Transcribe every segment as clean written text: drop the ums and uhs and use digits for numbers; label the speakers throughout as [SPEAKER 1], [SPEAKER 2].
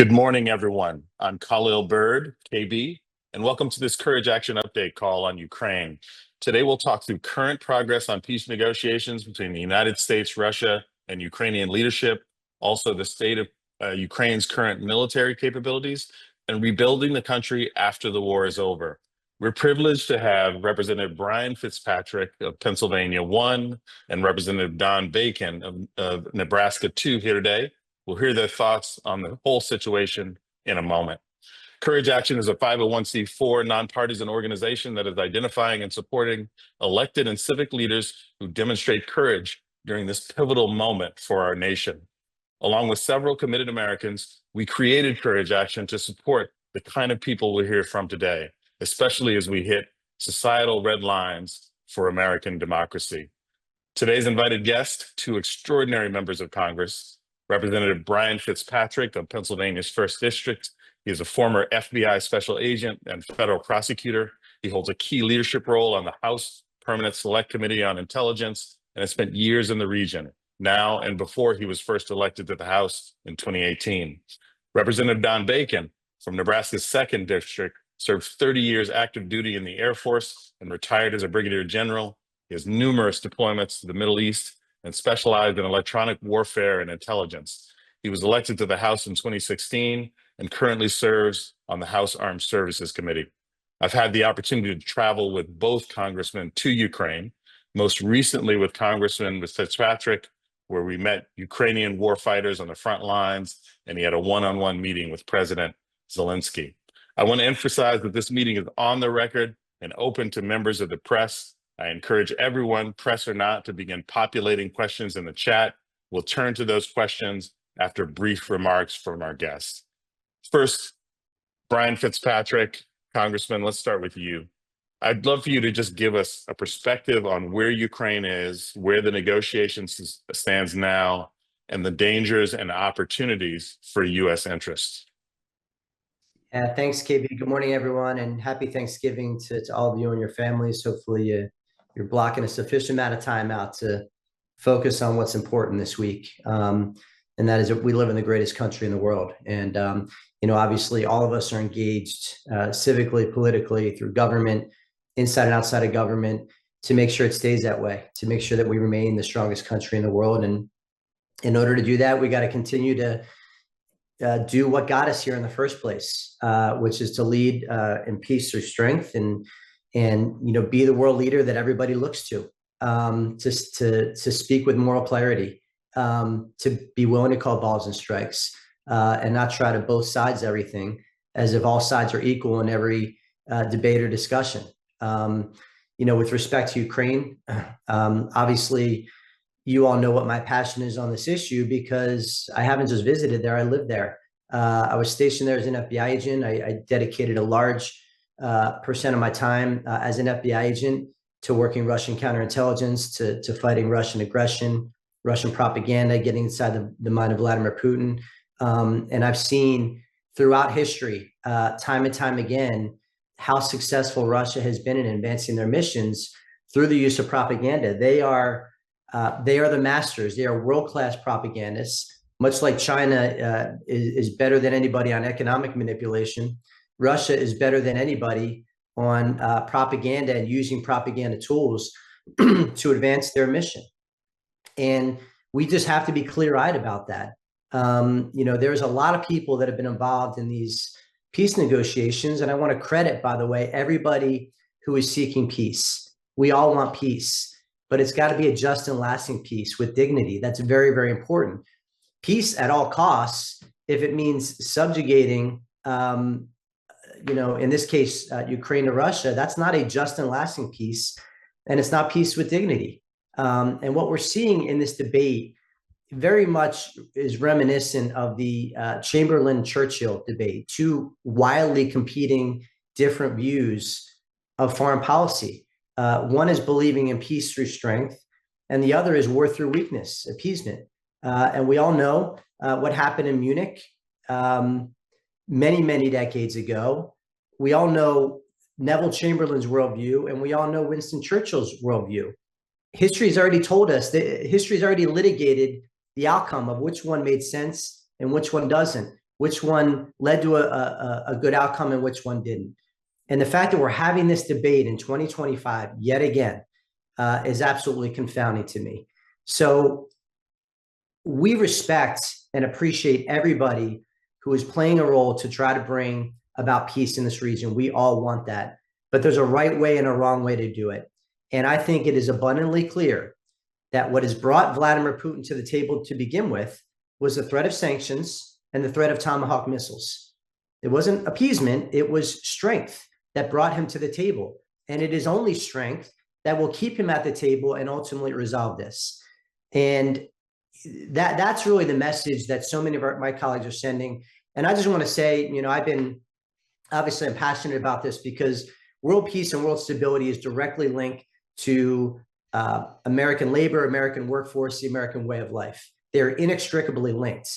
[SPEAKER 1] Good morning, everyone. I'm Kahlil Byrd, KB, and welcome to this Courage Action Update call on Ukraine. Today, we'll talk through current progress on peace negotiations between the United States, Russia, and Ukrainian leadership, also the state of Ukraine's current military capabilities, and rebuilding the country after the war is over. We're privileged to have Representative Brian Fitzpatrick of Pennsylvania 1 and Representative Don Bacon of Nebraska 2 here today. We'll hear their thoughts on the whole situation in a moment. Courage Action is a 501c4 nonpartisan organization that is identifying and supporting elected and civic leaders who demonstrate courage during this pivotal moment for our nation. Along with several committed Americans, we created Courage Action to support the kind of people we'll hear from today, especially as we hit societal red lines for American democracy. Today's invited guests, two extraordinary members of Congress, Representative Brian Fitzpatrick of Pennsylvania's 1st District. He is a former FBI special agent and federal prosecutor. He holds a key leadership role on the House Permanent Select Committee on Intelligence and has spent years in the region, now and before he was first elected to the House in 2018. Representative Don Bacon from Nebraska's 2nd District served 30 years active duty in the Air Force and retired as a brigadier general. He has numerous deployments to the Middle East and specialized in electronic warfare and intelligence. He was elected to the House in 2016 and currently serves on the House Armed Services Committee. I've had the opportunity to travel with both congressmen to Ukraine, most recently with Congressman Fitzpatrick, where we met Ukrainian warfighters on the front lines, and he had a one-on-one meeting with President Zelensky. I want to emphasize that this meeting is on the record and open to members of the press. I encourage everyone, press or not, to begin populating questions in the chat. We'll turn to those questions after brief remarks from our guests. First, Brian Fitzpatrick, Congressman, let's start with you. I'd love for you to just give us a perspective on where Ukraine is, where the negotiations stands now, and the dangers and opportunities for U.S. interests.
[SPEAKER 2] Thanks, KB. Good morning, everyone, and happy Thanksgiving to all of you and your families. Hopefully you're blocking a sufficient amount of time out to focus on what's important this week. And that is that we live in the greatest country in the world. And, obviously all of us are engaged civically, politically, through government, inside and outside of government, to make sure it stays that way, to make sure that we remain the strongest country in the world. And in order to do that, we got to continue to do what got us here in the first place, which is to lead in peace through strength and be the world leader that everybody looks to speak with moral clarity, to be willing to call balls and strikes, and not try to both sides everything as if all sides are equal in every debate or discussion. With respect to Ukraine, obviously, you all know what my passion is on this issue because I haven't just visited there, I lived there. I was stationed there as an FBI agent. I dedicated a large percent of my time as an FBI agent to working Russian counterintelligence, to fighting Russian aggression, Russian propaganda, getting inside the mind of Vladimir Putin. And I've seen throughout history, time and time again, how successful Russia has been in advancing their missions through the use of propaganda. They are the masters. They are world-class propagandists. Much like China is better than anybody on economic manipulation, Russia is better than anybody on propaganda and using propaganda tools to advance their mission. And we just have to be clear-eyed about that. There's a lot of people that have been involved in these peace negotiations, and I want to credit, by the way, everybody who is seeking peace. We all want peace, but it's got to be a just and lasting peace with dignity. That's very, very important. Peace at all costs, if it means subjugating, in this case, Ukraine to Russia, that's not a just and lasting peace, and it's not peace with dignity. And what we're seeing in this debate very much is reminiscent of the Chamberlain-Churchill debate, two wildly competing different views of foreign policy. One is believing in peace through strength, and the other is war through weakness, appeasement. And we all know what happened in Munich many, many decades ago. We all know Neville Chamberlain's worldview, and we all know Winston Churchill's worldview. History's already told us that history's already litigated the outcome of which one made sense and which one doesn't. which one led to a good outcome and which one didn't. And the fact that we're having this debate in 2025 yet again is absolutely confounding to me. So we respect and appreciate everybody who is playing a role to try to bring about peace in this region. We all want that, but there's a right way and a wrong way to do it. And I think it is abundantly clear that what has brought Vladimir Putin to the table to begin with was the threat of sanctions and the threat of Tomahawk missiles. It wasn't appeasement, it was strength that brought him to the table. And it is only strength that will keep him at the table and ultimately resolve this. And that's really the message that so many of my colleagues are sending. And I just want to say, I'm passionate about this because world peace and world stability is directly linked to American labor, American workforce, the American way of life. They're inextricably linked.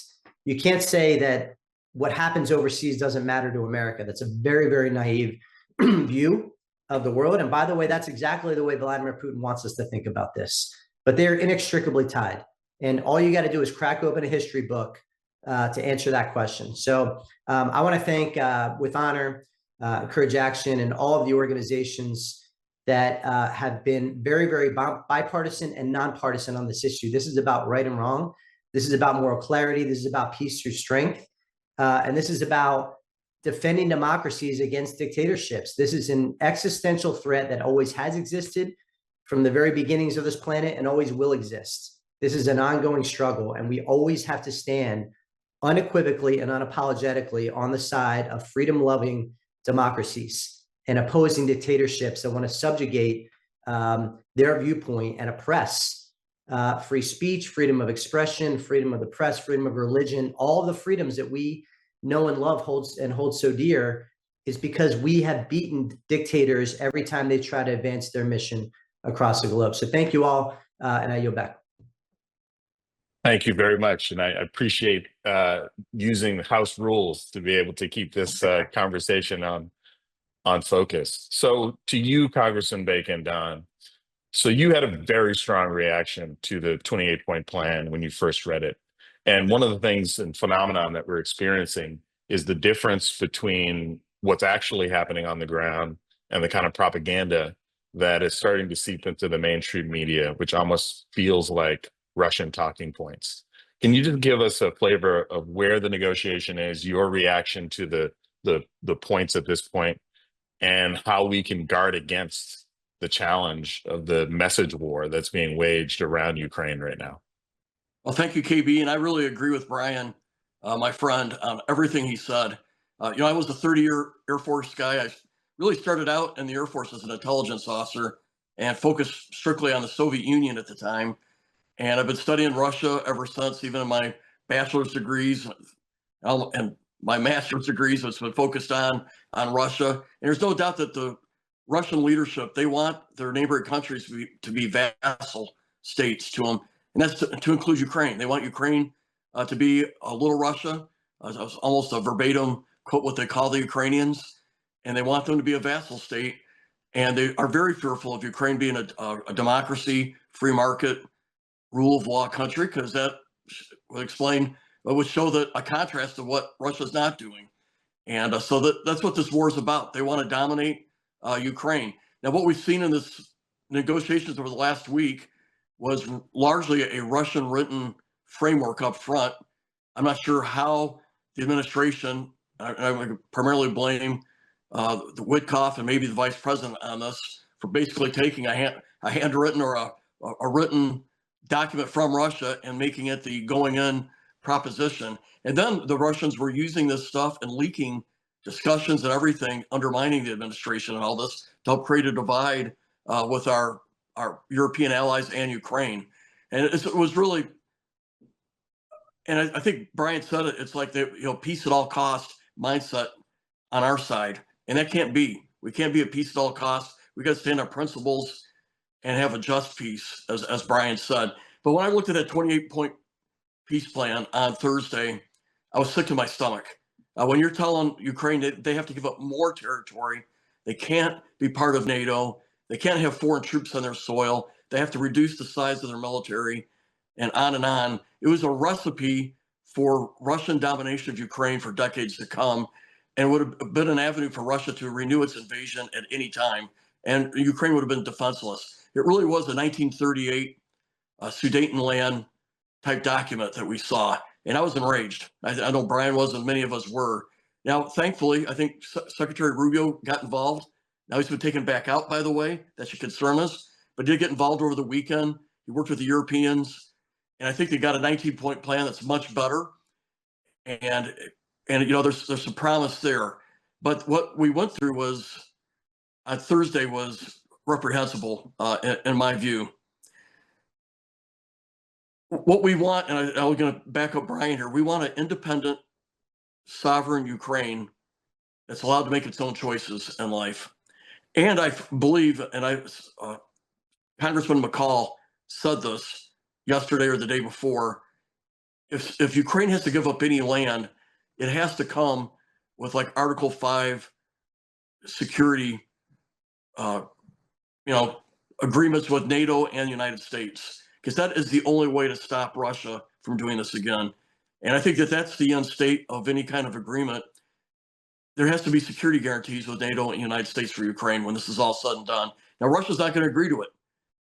[SPEAKER 2] You can't say that what happens overseas doesn't matter to America. That's a very, very naive view of the world. And by the way, that's exactly the way Vladimir Putin wants us to think about this. But they're inextricably tied. And all you got to do is crack open a history book to answer that question. So I want to thank, with honor, Courage Action and all of the organizations that have been very, very bipartisan and nonpartisan on this issue. This is about right and wrong. This is about moral clarity. This is about peace through strength. And this is about defending democracies against dictatorships. This is an existential threat that always has existed from the very beginnings of this planet and always will exist. This is an ongoing struggle, and we always have to stand unequivocally and unapologetically on the side of freedom-loving democracies and opposing dictatorships that want to subjugate their viewpoint and oppress free speech, freedom of expression, freedom of the press, freedom of religion. All the freedoms that we know and love hold so dear is because we have beaten dictators every time they try to advance their mission across the globe. So thank you all, and I yield back.
[SPEAKER 1] Thank you very much. And I appreciate using the House rules to be able to keep this conversation on focus. So to you, Congressman Bacon, Don, so you had a very strong reaction to the 28-point plan when you first read it. And one of the things and phenomenon that we're experiencing is the difference between what's actually happening on the ground and the kind of propaganda that is starting to seep into the mainstream media, which almost feels like Russian talking points. Can you just give us a flavor of where the negotiation is, your reaction to the points at this point, and how we can guard against the challenge of the message war that's being waged around Ukraine right now?
[SPEAKER 3] Well, thank you, KB. And I really agree with Brian, my friend, on everything he said. I was a 30-year Air Force guy. I really started out in the Air Force as an intelligence officer and focused strictly on the Soviet Union at the time. And I've been studying Russia ever since, even in my bachelor's degrees and my master's degrees, it's been focused on Russia. And there's no doubt that the Russian leadership, they want their neighboring countries to be vassal states to them. And that's to include Ukraine. They want Ukraine to be a little Russia, almost a verbatim quote what they call the Ukrainians. And they want them to be a vassal state. And they are very fearful of Ukraine being a democracy, free market, rule of law country, because that would show that a contrast to what Russia's not doing. And so that's what this war is about. They want to dominate Ukraine. Now, what we've seen in this negotiations over the last week was largely a Russian written framework up front. I'm not sure how the administration, I would primarily blame the Witkoff and maybe the vice president on this, for basically taking a handwritten or a written document from Russia and making it the going in proposition. And then the Russians were using this stuff and leaking discussions and everything, undermining the administration and all this to help create a divide with our European allies and Ukraine. And it was really, and I think Brian said it, it's like peace at all cost mindset on our side. And that can't be. We can't be a peace at all costs. We got to stand on principles and have a just peace, as Brian said. But when I looked at that 28-point peace plan on Thursday, I was sick to my stomach. When you're telling Ukraine they have to give up more territory, they can't be part of NATO, they can't have foreign troops on their soil, they have to reduce the size of their military, and on and on. It was a recipe for Russian domination of Ukraine for decades to come, and would have been an avenue for Russia to renew its invasion at any time, and Ukraine would have been defenseless. It really was a 1938 Sudetenland type document that we saw, and I was enraged. I know Brian was, and many of us were. Now, thankfully, I think Secretary Rubio got involved. Now he's been taken back out, by the way. That should concern us, but did get involved over the weekend. He worked with the Europeans, and I think they got a 19-point plan that's much better. And there's some promise there. But what we went through was on Thursday was reprehensible in my view. What we want, and I'm going to back up Brian here, we want an independent, sovereign Ukraine that's allowed to make its own choices in life. And I believe, and Congressman McCall said this yesterday or the day before, if Ukraine has to give up any land, it has to come with like Article 5 security, agreements with NATO and the United States, because that is the only way to stop Russia from doing this again. And I think that that's the end state of any kind of agreement. There has to be security guarantees with NATO and the United States for Ukraine when this is all said and done. Now, Russia's not going to agree to it,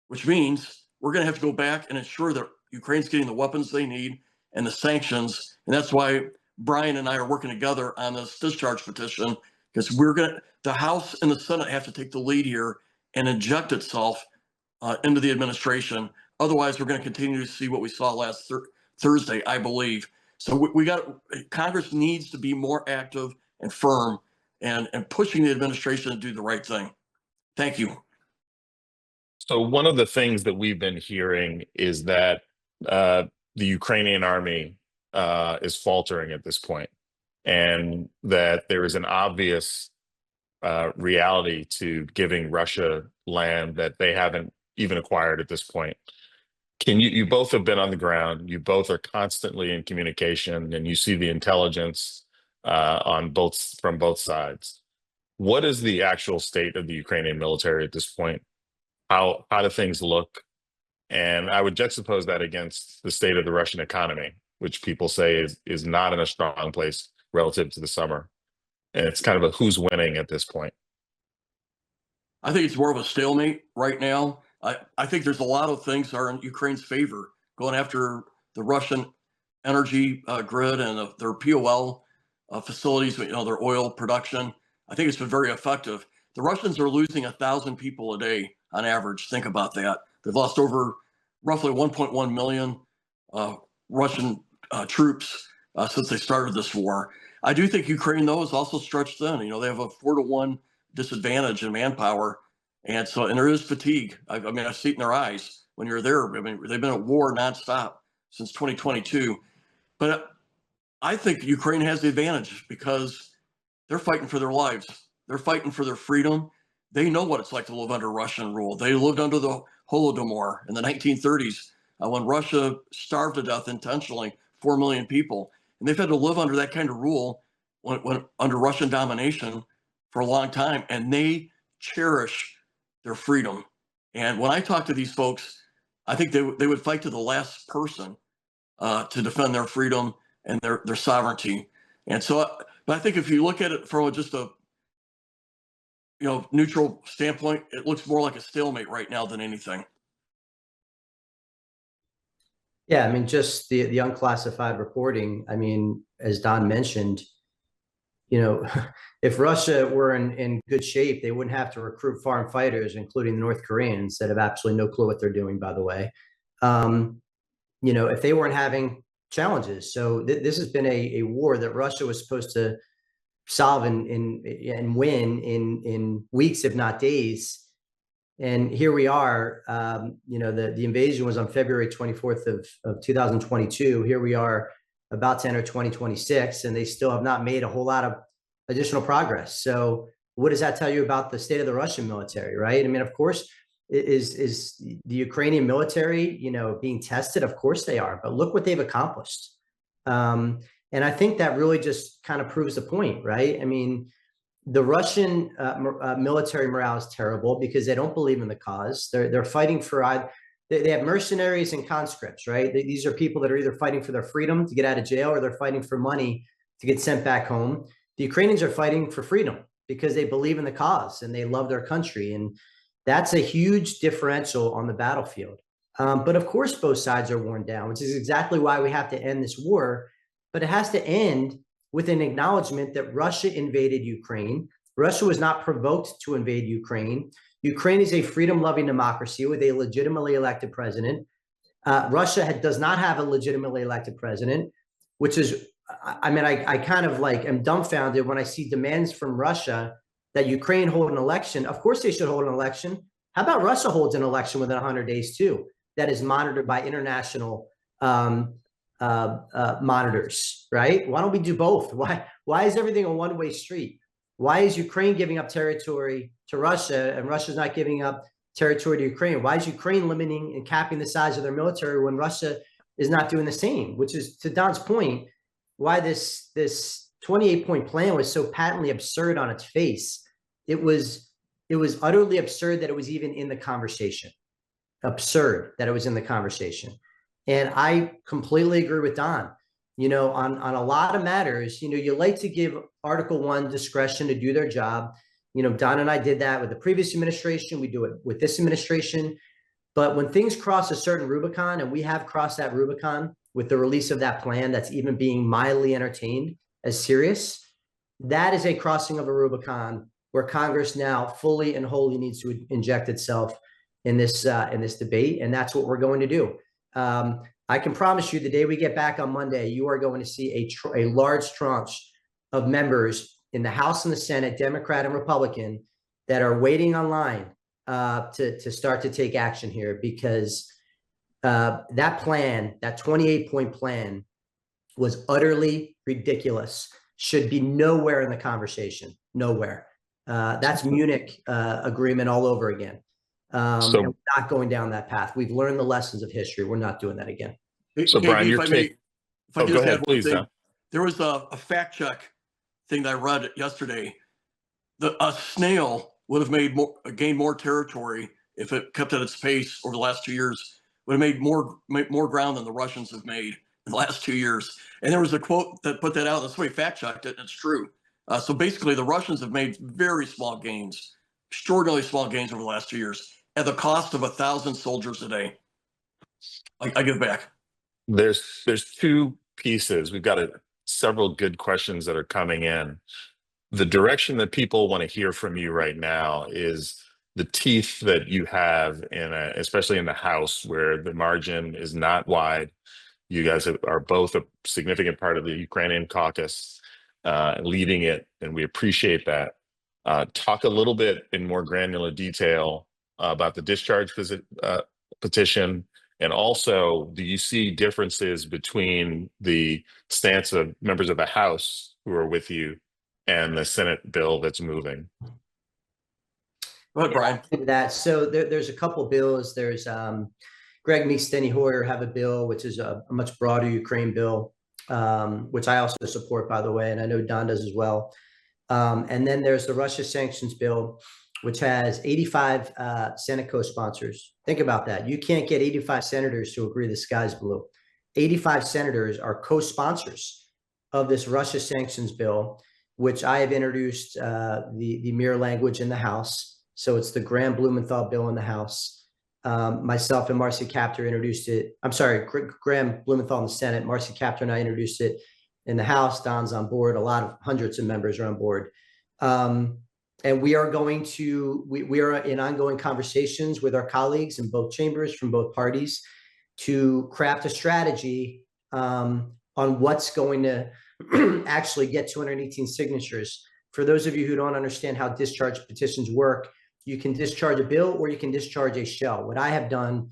[SPEAKER 3] which means we're going to have to go back and ensure that Ukraine's getting the weapons they need and the sanctions. And that's why Brian and I are working together on this discharge petition, because the House and the Senate have to take the lead here and inject itself into the administration. Otherwise, we're going to continue to see what we saw last Thursday, I believe. So Congress needs to be more active and firm and pushing the administration to do the right thing. Thank you.
[SPEAKER 1] So one of the things that we've been hearing is that the Ukrainian army is faltering at this point, and that there is an obvious reality to giving Russia land that they haven't even acquired at this point. You both have been on the ground, you both are constantly in communication, and you see the intelligence from both sides. What is the actual state of the Ukrainian military at this point? How do things look? And I would juxtapose that against the state of the Russian economy, which people say is not in a strong place relative to the summer. And it's kind of a who's winning at this point.
[SPEAKER 3] I think it's more of a stalemate right now. I think there's a lot of things that are in Ukraine's favor, going after the Russian energy grid and their POL facilities, their oil production. I think it's been very effective. The Russians are losing 1,000 people a day on average. Think about that. They've lost over roughly 1.1 million Russian troops since they started this war. I do think Ukraine, though, is also stretched thin. They have a 4-to-1 disadvantage in manpower. And there is fatigue. I see it in their eyes when you're there. They've been at war nonstop since 2022. But I think Ukraine has the advantage because they're fighting for their lives. They're fighting for their freedom. They know what it's like to live under Russian rule. They lived under the Holodomor in the 1930s when Russia starved to death intentionally 4 million people. And they've had to live under that kind of rule when under Russian domination for a long time. And they cherish their freedom. And when I talk to these folks, I think they would fight to the last person to defend their freedom and their sovereignty. And so, but I think if you look at it from just a neutral standpoint, it looks more like a stalemate right now than anything.
[SPEAKER 2] Yeah, just the unclassified reporting. As Don mentioned, if Russia were in good shape, they wouldn't have to recruit foreign fighters, including the North Koreans that have absolutely no clue what they're doing, by the way. If they weren't having challenges. So this has been a war that Russia was supposed to solve and win in weeks, if not days. And here we are. The invasion was on February 24th of 2022. Here we are about to enter 2026, and they still have not made a whole lot of additional progress. So what does that tell you about the state of the Russian military, right? Of course, is the Ukrainian military, being tested? Of course they are, but look what they've accomplished. And I think that really just kind of proves the point, right? The Russian military morale is terrible because they don't believe in the cause. They're fighting for they have mercenaries and conscripts, right? These are people that are either fighting for their freedom to get out of jail, or they're fighting for money to get sent back home. The Ukrainians are fighting for freedom because they believe in the cause and they love their country. And that's a huge differential on the battlefield. But of course, both sides are worn down, which is exactly why we have to end this war. But it has to end with an acknowledgement that Russia invaded Ukraine. Russia was not provoked to invade Ukraine. Ukraine is a freedom-loving democracy with a legitimately elected president. Russia does not have a legitimately elected president, which is, I mean, I kind of like am dumbfounded when I see demands from Russia that Ukraine hold an election. Of course they should hold an election. How about Russia holds an election within 100 days too, that is monitored by international monitors, right? Why don't we do both? Why is everything a one-way street? Why is Ukraine giving up territory to Russia and Russia's not giving up territory to Ukraine? Why is Ukraine limiting and capping the size of their military when Russia is not doing the same? Which is, to Don's point, why this 28-point plan was so patently absurd on its face. It was utterly absurd that it was even in the conversation. Absurd that it was in the conversation. And I completely agree with Don. You know, on a lot of matters, you know, you like to give Article 1 discretion to do their job. You know, Don and I did that with the previous administration. We do it with this administration. But when things cross a certain Rubicon, and we have crossed that Rubicon with the release of that plan that's even being mildly entertained as serious, that is a crossing of a Rubicon where Congress now fully and wholly needs to inject itself in this debate. And that's what we're going to do. I can promise you the day we get back on Monday, you are going to see a large tranche of members in the House and the Senate, Democrat and Republican, that are waiting online to start to take action here, because that plan, that 28-point plan, was utterly ridiculous, should be nowhere in the conversation, nowhere. That's Munich agreement all over again. And we're not going down that path. We've learned the lessons of history. We're not doing that again.
[SPEAKER 1] So Brian, your take.
[SPEAKER 3] If I
[SPEAKER 1] go ahead, please.
[SPEAKER 3] There was a fact check thing that I read yesterday. A snail would have gained more territory if it kept at its pace over the last 2 years. Would have made more ground than the Russians have made in the last 2 years. And there was a quote that put that out. That's the way fact checked it, and it's true. So basically, the Russians have made very small gains, extraordinarily small gains over the last 2 years, at the cost of 1,000 soldiers a day. I give back.
[SPEAKER 1] There's two pieces. We've got several good questions that are coming in. The direction that people want to hear from you right now is the teeth that you have especially in the House, where the margin is not wide. You guys are both a significant part of the Ukrainian caucus, leading it, and we appreciate that. Talk a little bit in more granular detail about the discharge petition, and also, do you see differences between the stance of members of the House who are with you and the Senate bill that's moving?
[SPEAKER 3] Go ahead, Brian.
[SPEAKER 2] So there's a couple bills. There's Greg Meeks, Steny Hoyer have a bill, which is a much broader Ukraine bill, which I also support, by the way, and I know Don does as well. And then there's the Russia sanctions bill, which has 85 Senate co-sponsors. Think about that. You can't get 85 senators to agree the sky's blue. 85 senators are co-sponsors of this Russia sanctions bill, which I have introduced the mirror language in the House. So it's the Graham-Blumenthal bill in the House. Myself and Marcy Kaptur introduced it. I'm sorry, Graham-Blumenthal in the Senate. Marcy Kaptur and I introduced it in the House. Don's on board. Hundreds of members are on board. And we are we are in ongoing conversations with our colleagues in both chambers from both parties to craft a strategy on what's going to actually get 218 signatures. For those of you who don't understand how discharge petitions work, you can discharge a bill or you can discharge a shell. What I have done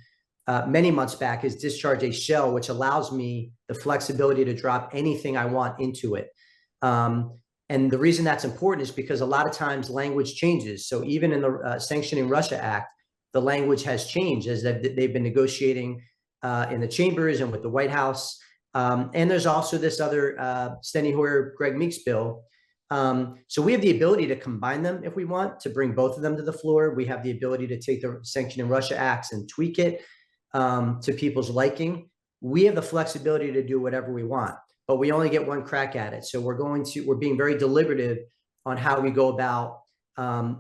[SPEAKER 2] many months back is discharge a shell, which allows me the flexibility to drop anything I want into it. And the reason that's important is because a lot of times language changes. So even in the Sanctioning Russia Act, the language has changed as they've been negotiating in the chambers and with the White House. And there's also this other Steny Hoyer, Greg Meeks bill. So we have the ability to combine them if we want, to bring both of them to the floor. We have the ability to take the Sanctioning Russia Acts and tweak it. to people's liking, we have the flexibility to do whatever we want, but we only get one crack at it. So we're being very deliberative on how we go about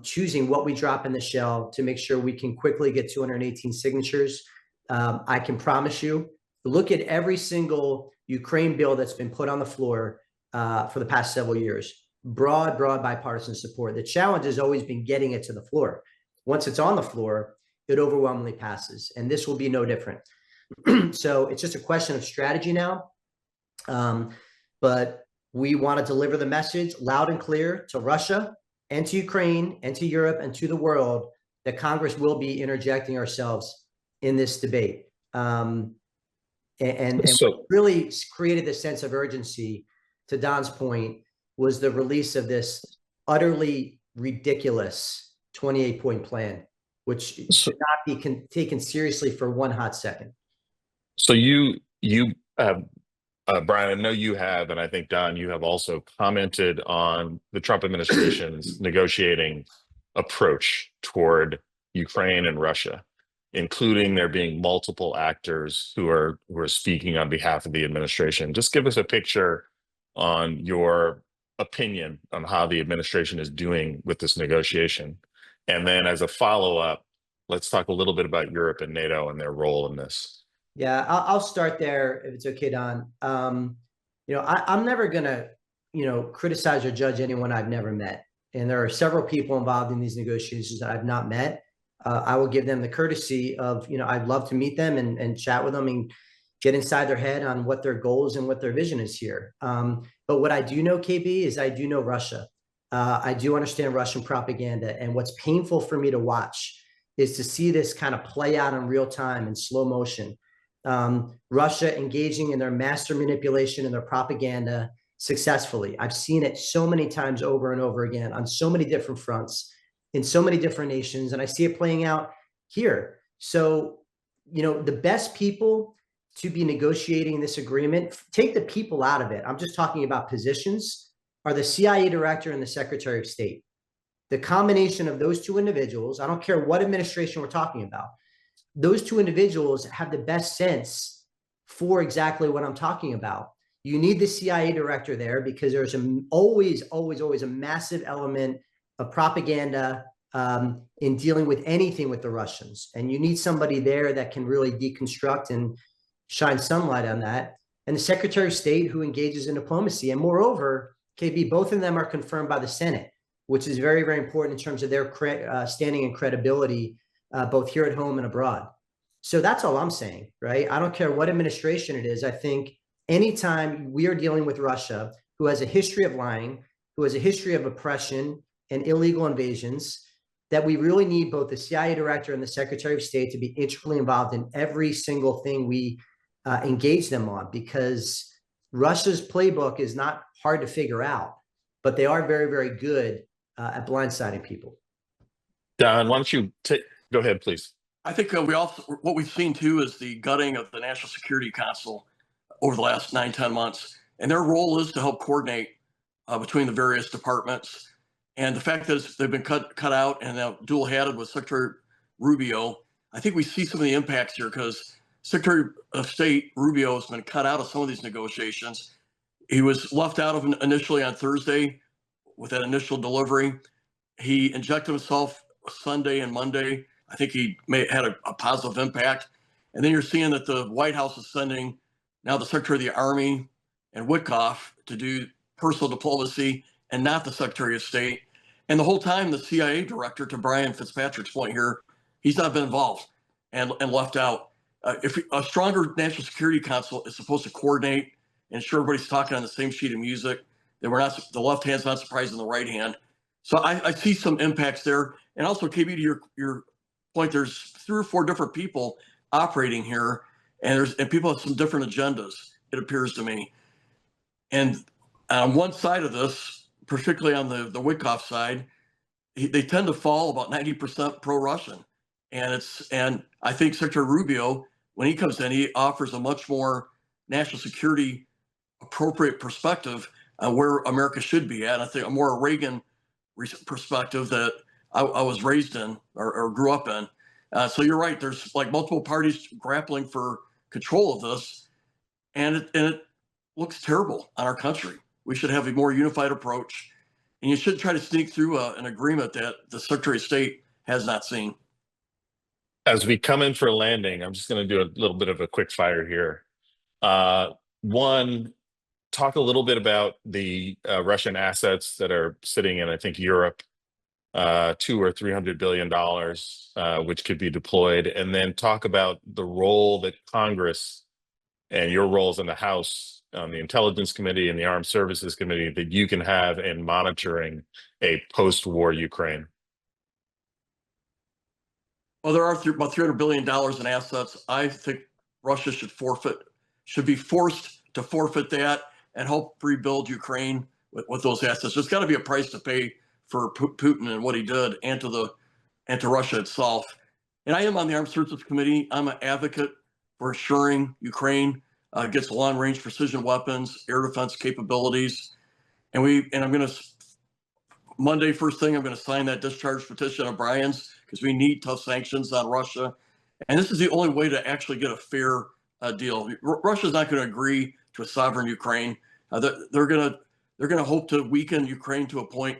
[SPEAKER 2] choosing what we drop in the shell to make sure we can quickly get 218 signatures. I can promise you, look at every single Ukraine bill that's been put on the floor for the past several years. Broad bipartisan support. The challenge has always been getting it to the floor. Once it's on the floor, it overwhelmingly passes, and this will be no different. So it's just a question of strategy now. But we want to deliver the message loud and clear to Russia and to Ukraine and to Europe and to the world that Congress will be interjecting ourselves in this debate. And what really created this sense of urgency, to Don's point, was the release of this utterly ridiculous 28-point plan, which should not be taken seriously for one hot second.
[SPEAKER 1] So Brian, I know you have, and I think Don, you have also commented on the Trump administration's negotiating approach toward Ukraine and Russia, including there being multiple actors who are speaking on behalf of the administration. Just give us a picture on your opinion on how the administration is doing with this negotiation. And then as a follow-up, let's talk a little bit about Europe and NATO and their role in this.
[SPEAKER 2] Yeah, I'll start there if it's okay, Don. I'm never gonna, criticize or judge anyone I've never met. And there are several people involved in these negotiations that I've not met. I will give them the courtesy of, I'd love to meet them and chat with them and get inside their head on what their goals and what their vision is here. But what I do know, KB, is I do know Russia. I do understand Russian propaganda. And what's painful for me to watch is to see this kind of play out in real time in slow motion. Russia engaging in their master manipulation and their propaganda successfully. I've seen it so many times over and over again on so many different fronts in so many different nations, and I see it playing out here. So, the best people to be negotiating this agreement, take the people out of it, I'm just talking about positions, are the CIA director and the Secretary of State. The combination of those two individuals, I don't care what administration we're talking about, those two individuals have the best sense for exactly what I'm talking about. You need the CIA director there because there's always a massive element of propaganda in dealing with anything with the Russians. And you need somebody there that can really deconstruct and shine sunlight on that. And the Secretary of State who engages in diplomacy. And moreover, KB, both of them are confirmed by the Senate, which is very, very important in terms of their standing and credibility both here at home and abroad. So that's all I'm saying, right? I don't care what administration it is. I think anytime we are dealing with Russia, who has a history of lying, who has a history of oppression and illegal invasions, that we really need both the CIA director and the Secretary of State to be integrally involved in every single thing we engage them on, because Russia's playbook is not hard to figure out, but they are very, very good at blindsiding people.
[SPEAKER 1] Don, why don't you go ahead, please.
[SPEAKER 3] I think what we've seen too is the gutting of the National Security Council over the last 9-10 months, and their role is to help coordinate between the various departments. And the fact that they've been cut out and now dual-hatted with Secretary Rubio, I think we see some of the impacts here because Secretary of State Rubio has been cut out of some of these negotiations. He was left out of initially on Thursday with that initial delivery. He injected himself Sunday and Monday. I think he had a positive impact. And then you're seeing that the White House is sending now the Secretary of the Army and Witkoff to do personal diplomacy and not the Secretary of State. And the whole time, the CIA director, to Brian Fitzpatrick's point here, he's not been involved and left out. If a stronger National Security Council is supposed to coordinate and ensure everybody's talking on the same sheet of music, then the left hand's not surprising the right hand. So I see some impacts there. And also, KB, to your point, there's 3 or 4 different people operating here, and people have some different agendas, it appears to me. And on one side of this, particularly on the Witkoff side, they tend to fall about 90% pro-Russian. And I think Secretary Rubio, when he comes in, he offers a much more national security appropriate perspective on where America should be at. I think a more Reagan perspective that I was raised in or grew up in. So you're right. There's like multiple parties grappling for control of this, and it looks terrible on our country. We should have a more unified approach, and you shouldn't try to sneak through an agreement that the Secretary of State has not seen.
[SPEAKER 1] As we come in for a landing, I'm just going to do a little bit of a quick fire here. One, talk a little bit about the Russian assets that are sitting in, I think, Europe, $200 or $300 billion, which could be deployed, and then talk about the role that Congress and your roles in the House, on the Intelligence Committee and the Armed Services Committee, that you can have in monitoring a post-war Ukraine.
[SPEAKER 3] Well, there are about $300 billion in assets. I think Russia should be forced to forfeit that and help rebuild Ukraine with those assets. There's got to be a price to pay for Putin and what he did, and to Russia itself. And I am on the Armed Services Committee. I'm an advocate for assuring Ukraine gets long-range precision weapons, air defense capabilities, and I'm going to Monday first thing I'm going to sign that discharge petition of Brian's, because we need tough sanctions on Russia, and this is the only way to actually get a fair deal. Russia's not going to agree to a sovereign Ukraine. They're going to hope to weaken Ukraine to a point,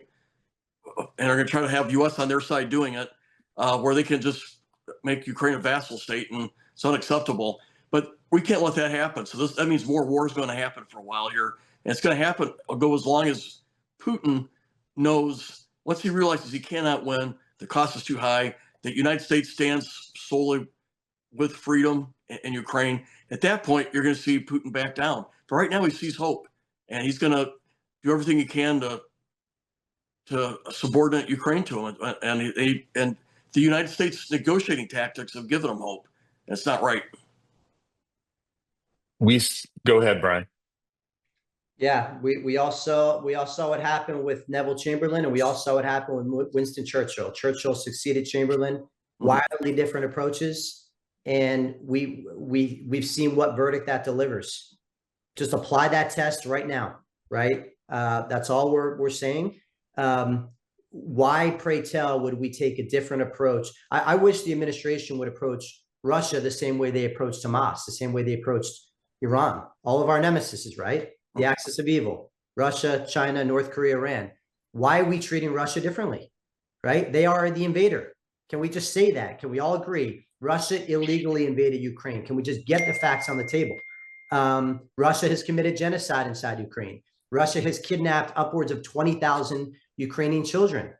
[SPEAKER 3] and they're going to try to have U.S. on their side doing it, where they can just make Ukraine a vassal state, and it's unacceptable. But we can't let that happen. So that means more war is going to happen for a while here, and it's going to happen. Go as long as Putin knows, once he realizes he cannot win, the cost is too high, that the United States stands solely with freedom in Ukraine. At that point, you're going to see Putin back down. But right now, he sees hope, and he's going to do everything he can to subordinate Ukraine to him. And the United States negotiating tactics have given him hope. That's not right.
[SPEAKER 1] Go ahead, Brian.
[SPEAKER 2] Yeah, we all saw what happened with Neville Chamberlain, and we all saw what happened with Winston Churchill. Churchill succeeded Chamberlain, wildly different approaches, and we've seen what verdict that delivers. Just apply that test right now, right? That's all we're saying. Why, pray tell, would we take a different approach? I wish the administration would approach Russia the same way they approached Hamas, the same way they approached Iran. All of our nemesis, right? The axis of evil: Russia, China, North Korea, Iran. Why are we treating Russia differently, right? They are the invader. Can we just say that? Can we all agree Russia illegally invaded Ukraine? Can we just get the facts on the table? Russia has committed genocide inside Ukraine. Russia has kidnapped upwards of 20,000 Ukrainian children.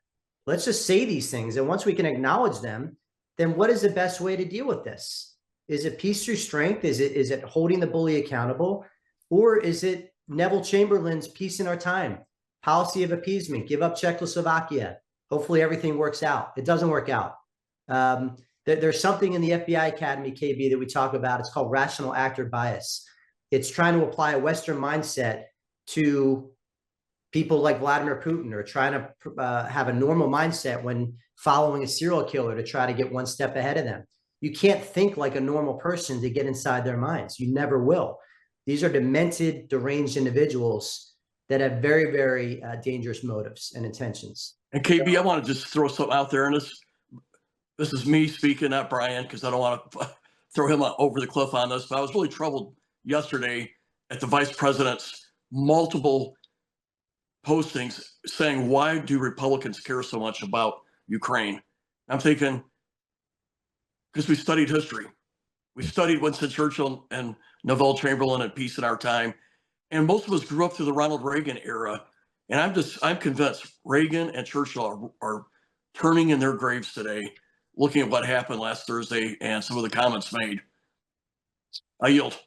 [SPEAKER 2] Let's just say these things. And once we can acknowledge them, then what is the best way to deal with this? Is it peace through strength? Is it holding the bully accountable? Or is it Neville Chamberlain's peace in our time, policy of appeasement, give up Czechoslovakia? Hopefully everything works out. It doesn't work out. There's something in the FBI Academy, KB, that we talk about. It's called rational actor bias. It's trying to apply a Western mindset to people like Vladimir Putin, or trying to have a normal mindset when following a serial killer to try to get one step ahead of them. You can't think like a normal person to get inside their minds. You never will. These are demented, deranged individuals that have very, very dangerous motives and intentions.
[SPEAKER 3] And KB, I want to just throw something out there, and this is me speaking, not Brian, because I don't want to throw him over the cliff on this, but I was really troubled yesterday at the vice president's multiple postings saying, why do Republicans care so much about Ukraine? I'm thinking, because we studied history. We studied Winston Churchill and Neville Chamberlain and peace in our time. And most of us grew up through the Ronald Reagan era. And I'm convinced Reagan and Churchill are turning in their graves today, looking at what happened last Thursday and some of the comments made. I yield.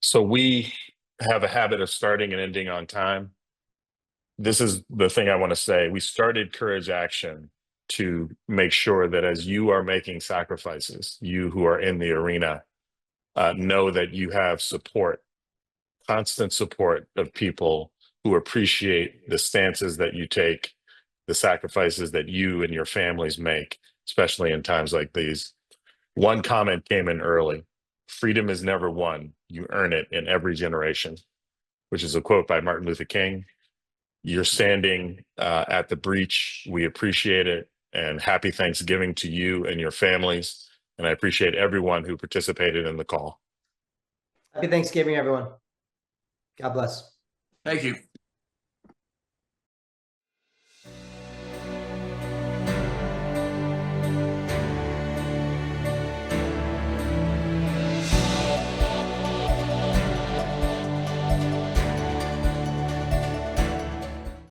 [SPEAKER 1] So we have a habit of starting and ending on time. This is the thing I want to say. We started Courage Action to make sure that as you are making sacrifices, you who are in the arena, know that you have support, constant support of people who appreciate the stances that you take, the sacrifices that you and your families make, especially in times like these. One comment came in early: freedom is never won, you earn it in every generation, which is a quote by Martin Luther King. You're standing at the breach. We appreciate it. And happy Thanksgiving to you and your families. And I appreciate everyone who participated in the call.
[SPEAKER 2] Happy Thanksgiving, everyone. God bless.
[SPEAKER 3] Thank you.